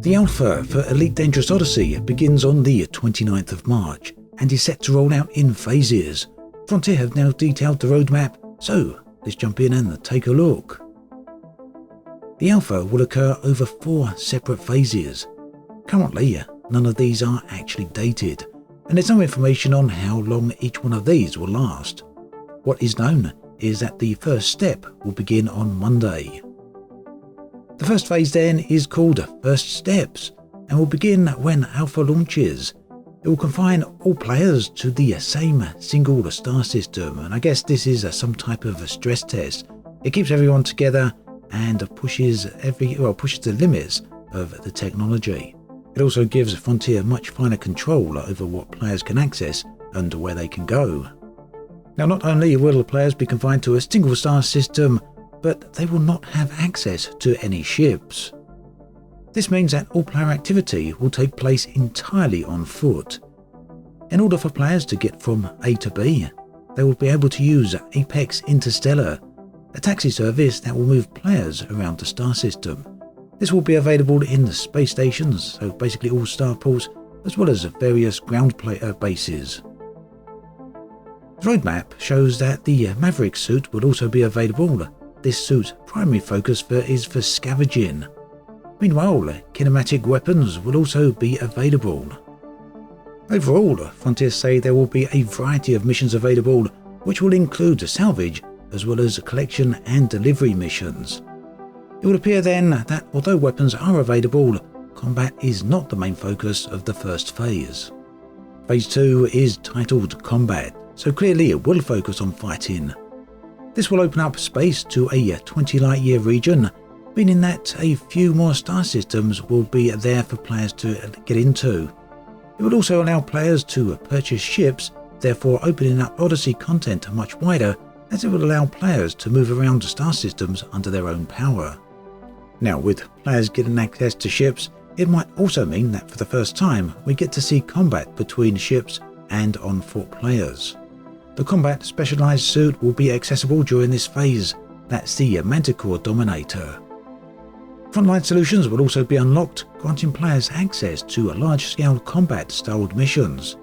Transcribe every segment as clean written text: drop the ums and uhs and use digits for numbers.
The alpha for Elite Dangerous Odyssey begins on the 29th of March and is set to roll out in phases. Frontier have now detailed the roadmap, so let's jump in and take a look. The alpha will occur over 4 separate phases. Currently, none of these are actually dated, and there's no information on how long each one of these will last. What is known is that the first step will begin on Monday. The first phase then is called First Steps and will begin when Alpha launches. It will confine all players to the same single star system, and I guess this is some type of a stress test. It keeps everyone together and pushes the limits of the technology. It also gives Frontier much finer control over what players can access and where they can go. Now, not only will the players be confined to a single star system, but they will not have access to any ships. This means that all player activity will take place entirely on foot. In order for players to get from A to B, they will be able to use Apex Interstellar, a taxi service that will move players around the star system. This will be available in the space stations, so basically all starports, as well as various ground bases. The roadmap shows that the Maverick suit will also be available. This suit's primary focus is for scavenging. Meanwhile, kinematic weapons will also be available. Overall, Frontier say there will be a variety of missions available, which will include salvage as well as collection and delivery missions. It would appear then that although weapons are available, combat is not the main focus of the first phase. Phase 2 is titled Combat, so clearly it will focus on fighting. This will open up space to a 20 light-year region, meaning that a few more star systems will be there for players to get into. It will also allow players to purchase ships, therefore opening up Odyssey content much wider, as it will allow players to move around star systems under their own power. Now, with players getting access to ships, it might also mean that for the first time we get to see combat between ships and on-foot players. The combat specialized suit will be accessible during this phase. That's the Manticore Dominator. Frontline solutions will also be unlocked, granting players access to large-scale combat-styled missions.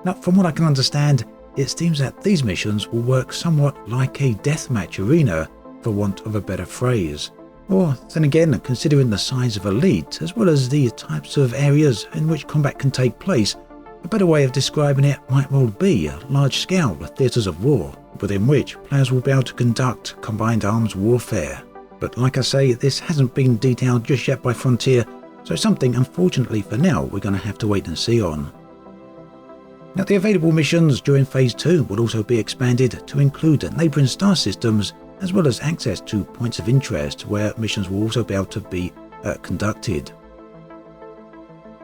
Now, from what I can understand, it seems that these missions will work somewhat like a deathmatch arena, for want of a better phrase. Or, then again, considering the size of Elite, as well as the types of areas in which combat can take place, a better way of describing it might well be large-scale theatres of war, within which players will be able to conduct combined arms warfare. But like I say, this hasn't been detailed just yet by Frontier, so something unfortunately for now we're going to have to wait and see on. Now, the available missions during Phase 2 will also be expanded to include neighbouring star systems, as well as access to points of interest where missions will also be able to be conducted.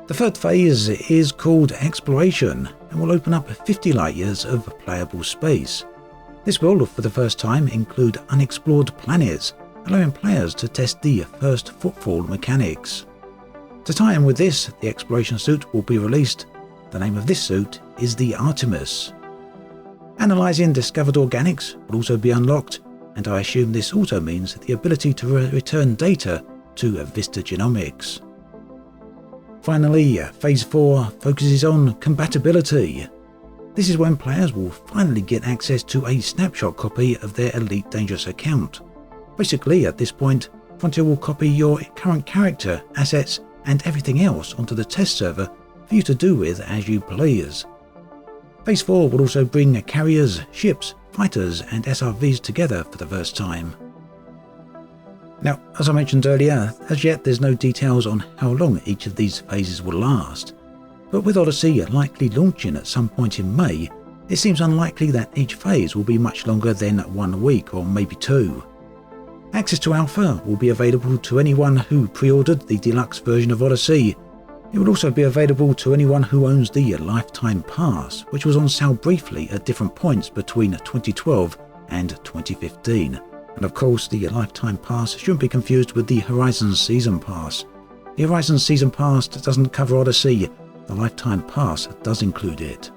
The third phase is called Exploration and will open up 50 light-years of playable space. This will, for the first time, include unexplored planets, allowing players to test the first footfall mechanics. To tie in with this, the Exploration suit will be released. The name of this suit is the Artemis. Analysing discovered organics will also be unlocked, and I assume this also means the ability to return data to Vista Genomics. Finally, Phase 4 focuses on compatibility. This is when players will finally get access to a snapshot copy of their Elite Dangerous account. Basically, at this point, Frontier will copy your current character, assets, and everything else onto the test server for you to do with as you please. Phase 4 will also bring carriers, ships, fighters, and SRVs together for the first time. Now, as I mentioned earlier, as yet there's no details on how long each of these phases will last, but with Odyssey likely launching at some point in May, it seems unlikely that each phase will be much longer than 1 week or maybe 2. Access to Alpha will be available to anyone who pre-ordered the deluxe version of Odyssey. It will also be available to anyone who owns the Lifetime Pass, which was on sale briefly at different points between 2012 and 2015. And of course, the Lifetime Pass shouldn't be confused with the Horizon Season Pass. The Horizon Season Pass doesn't cover Odyssey, the Lifetime Pass does include it.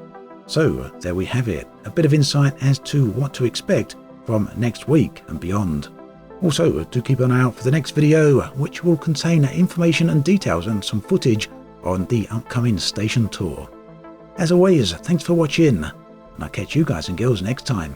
So there we have it, a bit of insight as to what to expect from next week and beyond. Also, do keep an eye out for the next video, which will contain information and details and some footage on the upcoming station tour. As always, thanks for watching, and I'll catch you guys and girls next time.